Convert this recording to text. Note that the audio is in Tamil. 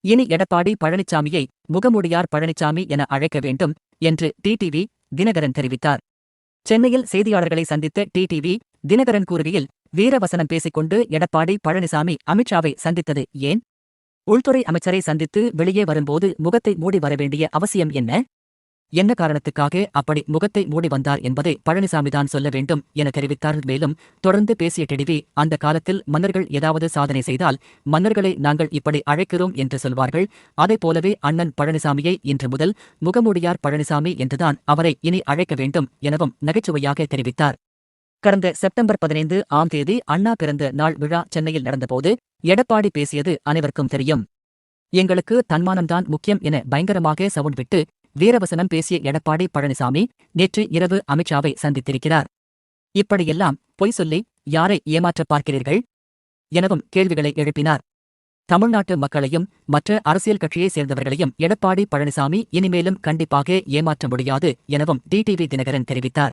இனி எடப்பாடி பழனிசாமியை முகமூடியார் பழனிசாமி என அழைக்க வேண்டும் என்று டிடிவி தினகரன் தெரிவித்தார். சென்னையில் செய்தியாளர்களை சந்தித்த டிடிவி தினகரன் கூறுகையில், வீரவசனம் பேசிக்கொண்டு எடப்பாடி பழனிசாமி அமித்ஷாவை சந்தித்தது ஏன்? உள்துறை அமைச்சரை சந்தித்து வெளியே வரும்போது முகத்தை மூடி வரவேண்டிய அவசியம் என்ன? என்ன காரணத்துக்காக அப்படி முகத்தை மூடி வந்தார் என்பதை பழனிசாமிதான் சொல்ல வேண்டும் என தெரிவித்தார். மேலும் தொடர்ந்து பேசிய டிடிவி, அந்த காலத்தில் மன்னர்கள் ஏதாவது சாதனை செய்தால் மன்னர்களை நாங்கள் இப்படி அழைக்கிறோம் என்று சொல்வார்கள். அதைப் போலவே அண்ணன் பழனிசாமியை இன்று முதல் முகமூடியார் பழனிசாமி என்றுதான் அவரை இனி அழைக்க வேண்டும் எனவும் நகைச்சுவையாக தெரிவித்தார். கடந்த செப்டம்பர் 15ஆம் தேதி அண்ணா பிறந்த நாள் விழா சென்னையில் நடந்தபோது எடப்பாடி பேசியது அனைவருக்கும் தெரியும். எங்களுக்கு தன்மானம்தான் முக்கியம் என பயங்கரமாக சவுண்ட் விட்டு வீரவசனம் பேசிய எடப்பாடி பழனிசாமி நேற்று இரவு அமித்ஷாவை சந்தித்திருக்கிறார். இப்படியெல்லாம் பொய் சொல்லி யாரை ஏமாற்றப் பார்க்கிறீர்கள் எனவும் கேள்விகளை எழுப்பினார். தமிழ்நாட்டு மக்களையும் மற்ற அரசியல் கட்சியைச் சேர்ந்தவர்களையும் எடப்பாடி பழனிசாமி இனிமேலும் கண்டிப்பாக ஏமாற்ற முடியாது எனவும் டிடிவி தினகரன் தெரிவித்தார்.